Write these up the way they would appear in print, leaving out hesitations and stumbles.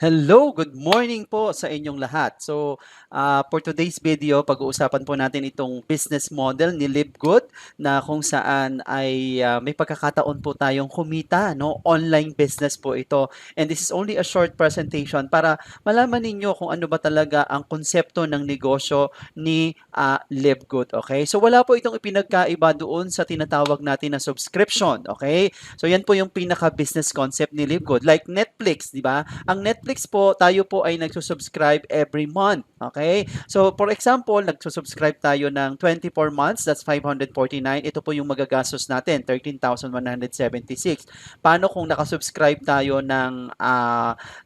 Hello, good morning po sa inyong lahat. For today's video, pag-uusapan po natin itong business model ni LiveGood na kung saan ay may pagkakataon po tayong kumita, no? Online business po ito. And this is only a short presentation para malaman ninyo kung ano ba talaga ang konsepto ng negosyo ni LiveGood, okay? So wala po itong ipinagkaiba doon sa tinatawag natin na subscription, okay? So yan po yung pinaka-business concept ni LiveGood. Like Netflix, di ba? Ang Netflix po, tayo po ay nagsusubscribe every month. Okay? So, for example, nagsusubscribe tayo ng 24 months, that's 549. Ito po yung magagastos natin, 13,176. Paano kung nakasubscribe tayo ng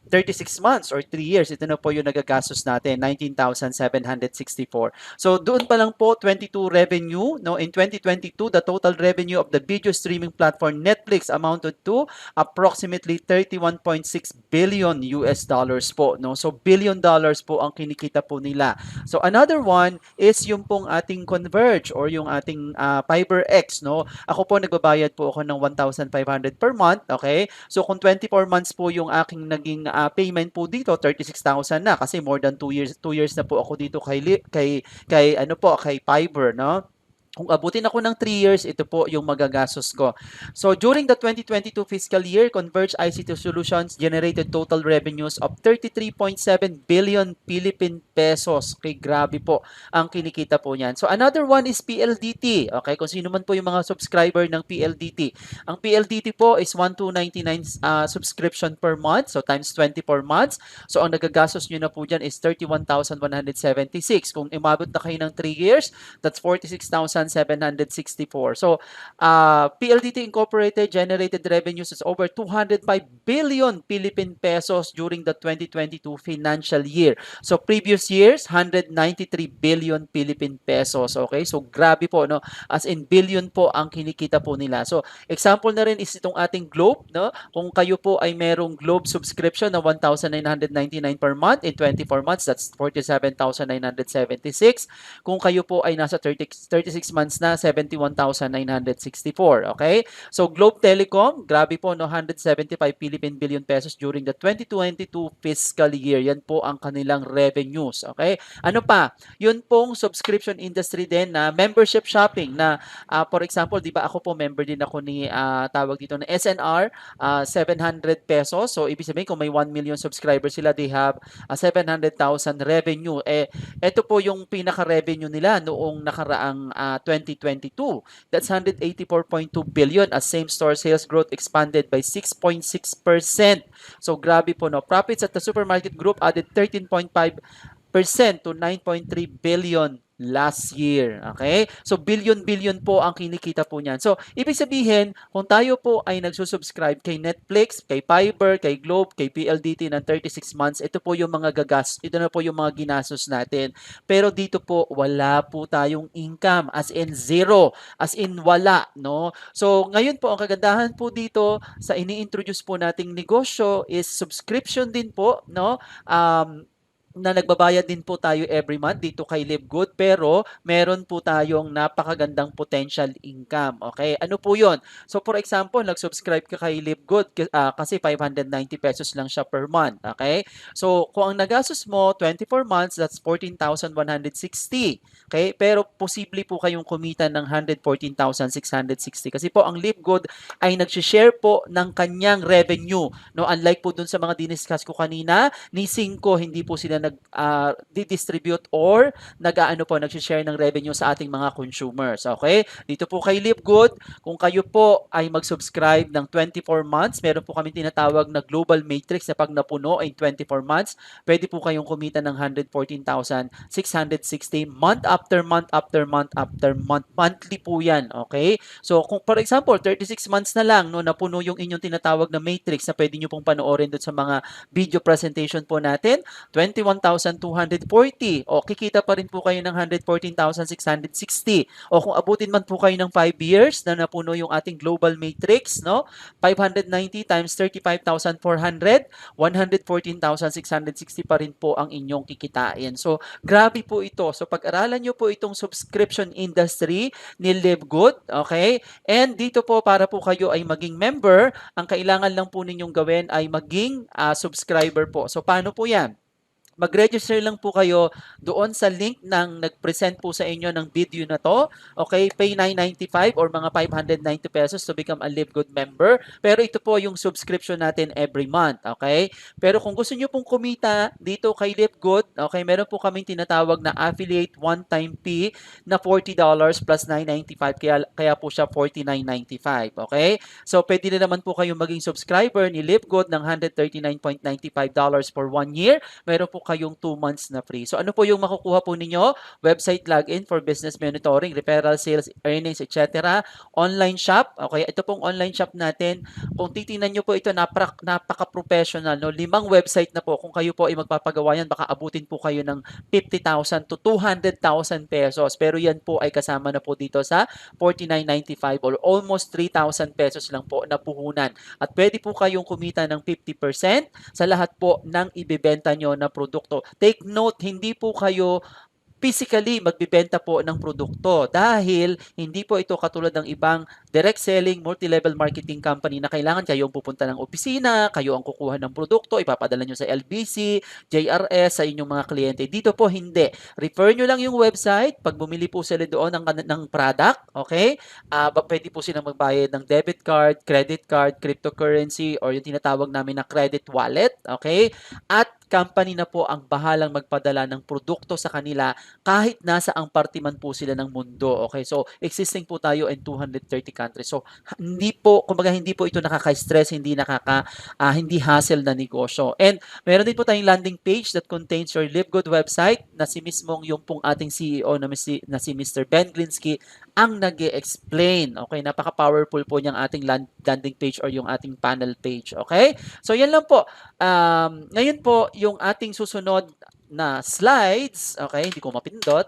36 months or 3 years? Ito na po yung nagagastos natin, 19,764. So, doon pa lang po, 22 revenue. No? In 2022, the total revenue of the video streaming platform Netflix amounted to approximately 31.6 billion US dollars po, no? So billion dollars po ang kinikita po nila. So another one is yung pong ating Converge or yung ating FiberX, no? Ako po nagbabayad po ako ng 1,500 per month, okay? So kung 24 months po yung aking naging payment po dito, 36,000 na kasi more than 2 years na po ako dito kay Fiber, no? Kung abutin ako ng 3 years, ito po yung magagastos ko. So during the 2022 fiscal year, Converge ICT Solutions generated total revenues of 33.7 billion Philippine pesos. Okay, grabe po ang kinikita po niyan. So another one is PLDT. Okay, kung sino man po yung mga subscriber ng PLDT. Ang PLDT po is 1,299 subscription per month. So times 24 months. So ang nagagastos nyo na po dyan is 31,176. Kung umabot na kayo ng 3 years, that's 46,764. So, PLDT Incorporated generated revenues of over 205 billion Philippine pesos during the 2022 financial year. So, previous years, 193 billion Philippine pesos. Okay? So, grabe po, no? As in, billion po ang kinikita po nila. So, example na rin is itong ating Globe, no? Kung kayo po ay merong Globe subscription na 1,999 per month in 24 months, that's 47,976. Kung kayo po ay nasa 36 months na, 71,964. Okay? So, Globe Telecom, grabe po, no, 175 Philippine billion pesos during the 2022 fiscal year. Yan po ang kanilang revenues. Okay? Ano pa? Yun pong subscription industry din na membership shopping na, for example, di ba ako po member din ako ni, tawag dito na SNR, 700 pesos. So, ibig sabihin, kung may 1 million subscribers sila, they have 700,000 revenue. Ito po yung pinaka-revenue nila noong nakaraang 2022. That's 184.2 billion as same-store sales growth expanded by 6.6%. So grabe po, no. Profits at the supermarket group added 13.5% to 9.3 billion last year. Okay? So, billion-billion po ang kinikita po niyan. So, ibig sabihin, kung tayo po ay nagsusubscribe kay Netflix, kay Fiber, kay Globe, kay PLDT ng 36 months, ito po yung mga ito na po yung mga ginastos natin. Pero dito po, wala po tayong income, as in zero, as in wala, no? So, ngayon po, ang kagandahan po dito sa ini-introduce po nating negosyo is subscription din po, no? Na nagbabayad din po tayo every month dito kay LiveGood, pero meron po tayong napakagandang potential income. Okay? Ano po 'yon? So for example, nag-subscribe ka kay LiveGood kasi 590 pesos lang siya per month. Okay? So kung ang nagastos mo 24 months, that's 14,160. Okay? Pero posible po kayong kumita ng 114,660 kasi po ang LiveGood ay nag-share po ng kanyang revenue. No, unlike po dun sa mga diniscuss ko kanina, ni Cinco hindi po sila di-distribute or nag-share ng revenue sa ating mga consumers. Okay? Dito po kay LiveGood, kung kayo po ay mag-subscribe ng 24 months, meron po kami tinatawag na Global Matrix na pag napuno in 24 months, pwede po kayong kumita ng 114,660 month after month after month after month. Monthly po yan. Okay? So, kung for example, 36 months na lang, no, napuno yung inyong tinatawag na matrix na pwede nyo pong panoorin doon sa mga video presentation po natin, 141,240. O kikita pa rin po kayo ng 114,660. O kung abutin man po kayo ng 5 years na napuno yung ating global matrix, no? 590 times 35,400, 114,660 pa rin po ang inyong kikitain. So, grabe po ito. So, pag-aralan nyo po itong subscription industry ni Live Good, okay? And dito po, para po kayo ay maging member, ang kailangan lang po ninyong gawin ay maging subscriber po. So, paano po yan? Mag-register lang po kayo doon sa link ng nag-present po sa inyo ng video na to. Okay, pay 995 or mga 590 pesos to become a Live Good member. Pero ito po yung subscription natin every month. Okay? Pero kung gusto nyo pong kumita dito kay Live Good, okay, meron po kaming tinatawag na affiliate one-time fee na $40 plus 995. Kaya po siya 49.95. Okay? So, pwede na naman po kayong maging subscriber ni Live Good ng $139.95 for 1 year. Meron po kayong 2 months na free. So ano po yung makukuha po ninyo? Website login for business monitoring, referral, sales, earnings, etc. Online shop. Okay, ito pong online shop natin. Kung titingnan nyo po ito, napaka-professional. No? 5 website na po. Kung kayo po ay magpapagawa yan, baka abutin po kayo ng 50,000 to 200,000 pesos. Pero yan po ay kasama na po dito sa 49.95 or almost 3,000 pesos lang po na puhunan. At pwede po kayong kumita ng 50% sa lahat po ng ibibenta nyo na produkto. Take note, hindi po kayo physically magbibenta po ng produkto dahil hindi po ito katulad ng ibang direct selling, multi-level marketing company na kailangan kayong pupunta ng opisina, kayo ang kukuha ng produkto, ipapadala nyo sa LBC, JRS, sa inyong mga kliyente. Dito po hindi. Refer nyo lang yung website. Pag bumili po sila doon ng product, okay? Pwede po silang magbayad ng debit card, credit card, cryptocurrency, or yung tinatawag namin na credit wallet, okay? At company na po ang bahalang magpadala ng produkto sa kanila kahit nasa ang parte man po sila ng mundo. Okay? So, existing po tayo in 230 countries. So, kumbaga hindi po ito nakaka-stress, hindi hassle na negosyo. And meron din po tayong landing page that contains your Live Good website na si mismong yung pong ating CEO na si Mr. Ben Glinsky ang nag-e-explain. Okay? Napaka-powerful po niyang ating landing page or yung ating panel page. Okay? So, yan lang po. Ngayon po, yung ating susunod na slides, okay, hindi ko mapindot.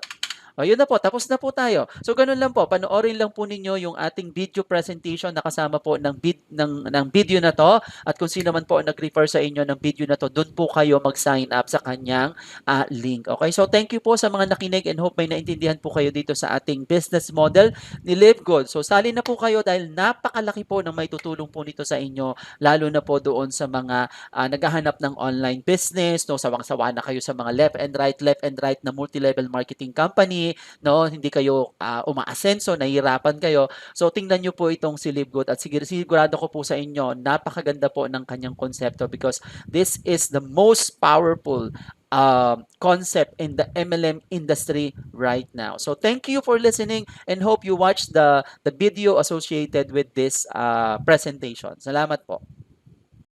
O, yun na po, tapos na po tayo. So, ganun lang po, panoorin lang po ninyo yung ating video presentation na kasama po ng video na to. At kung sino man po nag-refer sa inyo ng video na to, dun po kayo mag-sign up sa kanyang link. Okay, so thank you po sa mga nakinig and hope may naintindihan po kayo dito sa ating business model ni Live Good. So, sali na po kayo dahil napakalaki po ng may tutulong po nito sa inyo, lalo na po doon sa mga naghahanap ng online business, no, sawang-sawa na kayo sa mga left and right na multi-level marketing company, no, hindi kayo umaasenso, nahihirapan kayo. So tingnan niyo po itong si Live Good at sigurado ko po sa inyo, napakaganda po ng kanyang konsepto because this is the most powerful concept in the MLM industry right now. So thank you for listening and hope you watch the video associated with this presentation. Salamat po.